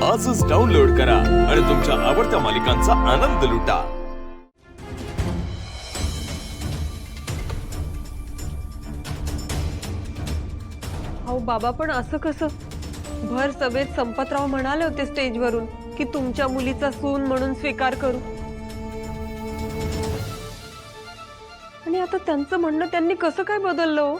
आजच डाउनलोड करा आणि तुमच्या आवडत्या मालिकांचा आनंद लुटा। अहो बाबा, पण असं कसं? भर सभेत संपतराव म्हणाले होते स्टेजवरून की तुमच्या मुलीचा सून म्हणून स्वीकार करू, आणि आता त्यांचं म्हणणं त्यांनी कसं काय बदललं हो?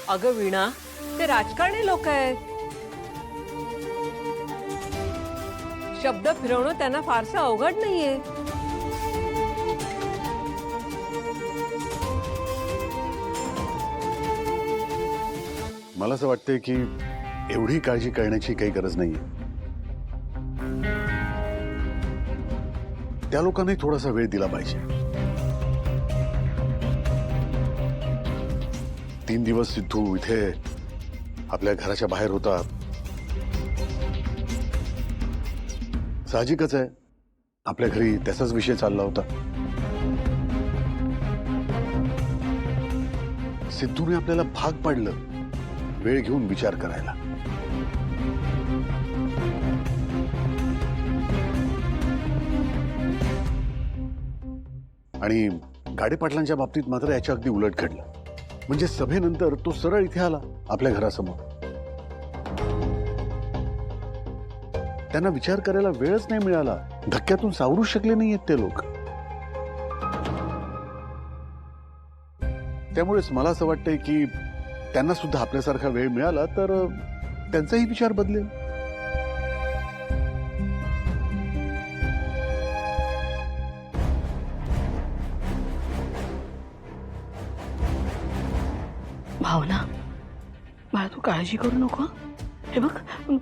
अगं वीणा, ते राजकारणी लोक आहेत, शब्द फिरवणं त्यांना फारसं अवघड नाहीये। मला असं वाटतंय की एवढी काळजी करण्याची काही गरज नाहीये। त्या लोकांनाही थोडासा वेळ दिला पाहिजे। 3 दिवस सिद्धू इथे आपल्या घराच्या बाहेर होता, साहजिकच आहे, आपल्या घरी त्याचाच विषय चालला होता। सिद्धूने आपल्याला भाग पाडलं वेळ घेऊन विचार करायला। आणि गाडे पाटलांच्या बाबतीत मात्र याच्या अगदी उलट घडलं। म्हणजे सभेनंतर तो सरळ इथे आला आपल्या घरासमोर। त्यांना विचार करायला वेळच नाही मिळाला, धक्क्यातून सावरू शकले नाहीयेत ते लोक। त्यामुळेच मला असं वाटतंय की त्यांना सुद्धा आपल्यासारखा वेळ मिळाला तर त्यांचाही विचार बदलेल। भावना, बाळा तू काळजी करू नको। हे बघ,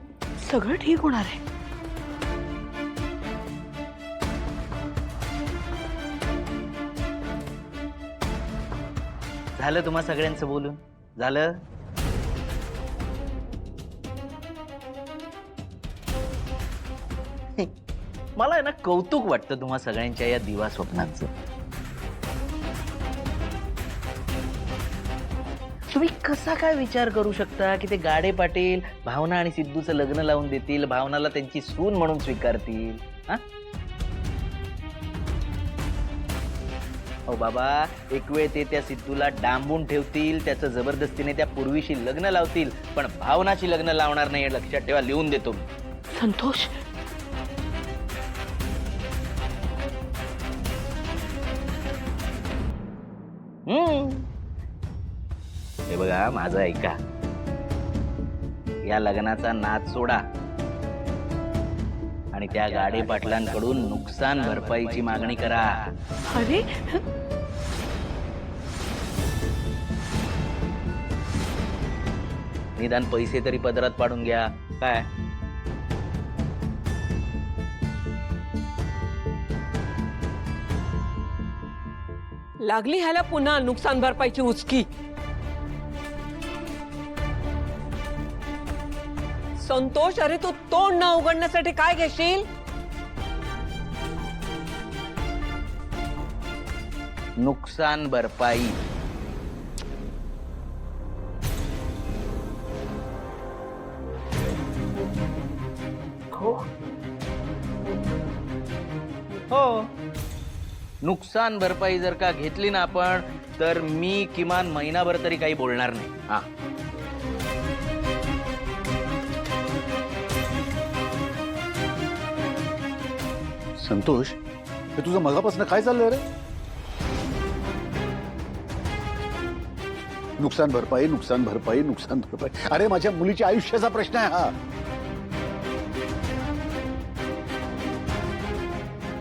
सगळं ठीक होणार आहे। झालं तुम्हा सगळ्यांचं बोलून झालं? मला आहे ना कौतुक वाटतं तुम्हा सगळ्यांच्या या दिवा स्वप्नांचं। तुम्ही कसा काय विचार करू शकता की ते गाडे पाटील भावना आणि सिद्धूचं लग्न लावून देतील, भावनाला त्यांची सून म्हणून स्वीकारतील? हा ओ बाबा, एक वेळ ते त्या सिद्धूला डांबून ठेवतील, त्याचं जबरदस्तीने त्या पूर्वीशी लग्न लावतील, पण भावनाची लग्न लावणार नाही, लक्षात ठेवा, लिहून देतो मी। संतोष, हे बघा, माझं ऐका, या लग्नाचा नाद सोडा आणि त्या गाडे पाटलांकडून नुकसान भरपाईची मागणी करा। अरे निदान पैसे तरी पदरात पाडून घ्या काय? लागली ह्याला पुन्हा नुकसान भरपाईची उचकी। संतोष, अरे तू तोंड न उघडण्यासाठी काय घेशील? नुकसान भरपाई। हो, हो, नुकसान भरपाई जर का घेतली ना आपण, तर मी किमान महिनाभर तरी काही बोलणार नाही। हा, संतोष, हे तुझं मगापासून काय चाललंय रे? नुकसान भरपाई, नुकसान भरपाई, नुकसान भरपाई। अरे माझ्या मुलीच्या आयुष्याचा प्रश्न आहे हा।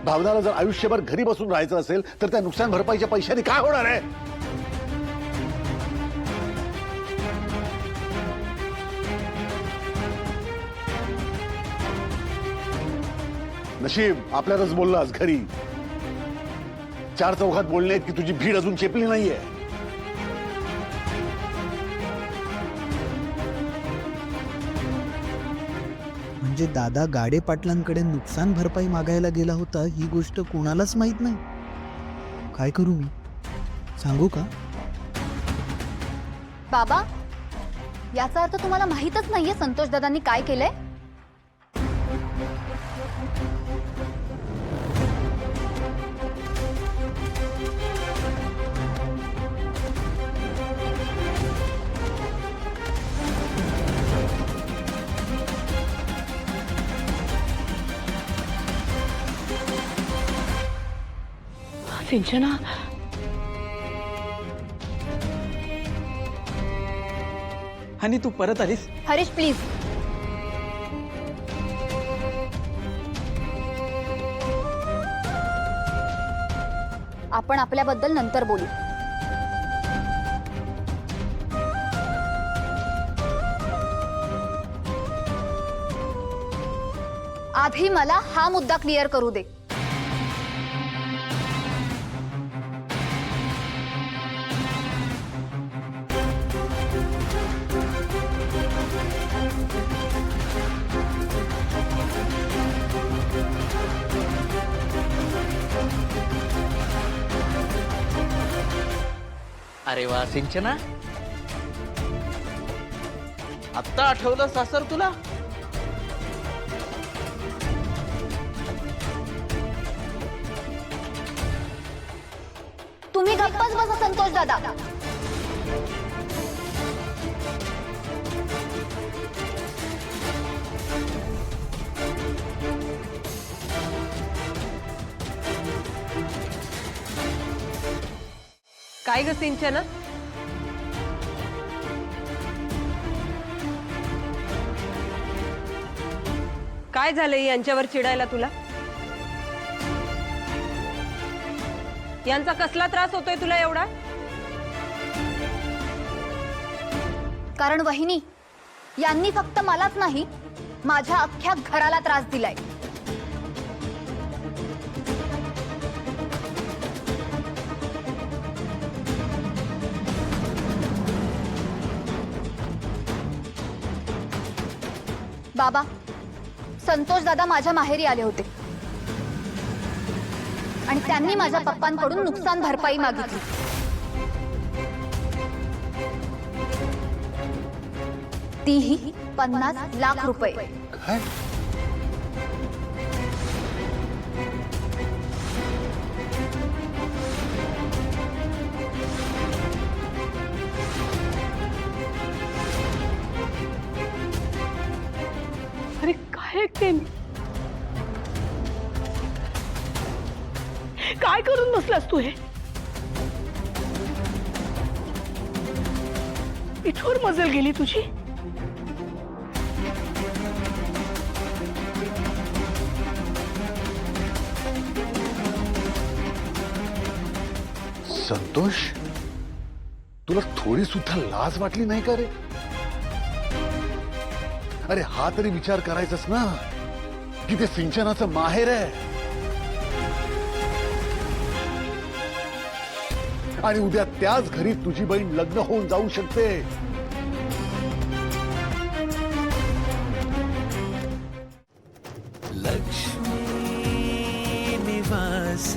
भावनाला जर आयुष्यभर घरी बसून राहायचं असेल तर त्या नुकसान भरपाईच्या पैशाने काय होणार आहे? नशीब आपल्यालाच बोललास घरी, 4 चौघात बोलणे की तुझी भीड अजून चेपली नाहीये। म्हणजे दादा गाडे पाटलांकडे नुकसान भरपाई मागायला गेला होता ही गोष्ट कोणालाच माहित नाही। काय करू मी? सांगू का? बाबा, याचा अर्थ तुम्हाला माहीतच नाहीये संतोष दादांनी काय केलंय? सिंचना, आणि तू परत आलीस? हरीश प्लीज. आपण आपल्याबद्दल नंतर बोलू. आधी मला हा मुद्दा क्लिअर करू दे. अरे वा सिंचना, आत्ता आठवलं सासर तुला? तुम्ही गप्पच बसा संतोष दादा. काय ग सिंचना? काय झालंय यांच्यावर चिडायला तुला? यांचा कसला त्रास होतोय तुला एवढा? कारण वहिनी, यांनी फक्त मलाच नाही माझ्या अख्ख्या घराला त्रास दिलाय. बाबा, संतोष दादा माझ्या माहेरी आले होते आणि त्यांनी माझ्या पप्पांकडून नुकसान भरपाई मागितली. तीही 50 लाख रुपये. काय? अरे काय ऐकते मी? काय करून बसलास तू? हे इथवर मजल गेली तुझी? संतोष, तुला थोडी सुद्धा लाज वाटली नाही का रे? अरे हा तरी विचार करायचास ना की ते सिंचनाचं माहेर आहे आणि उद्या त्याच घरी तुझी बहीण लग्न होऊन जाऊ शकते. लक्ष्मी निवास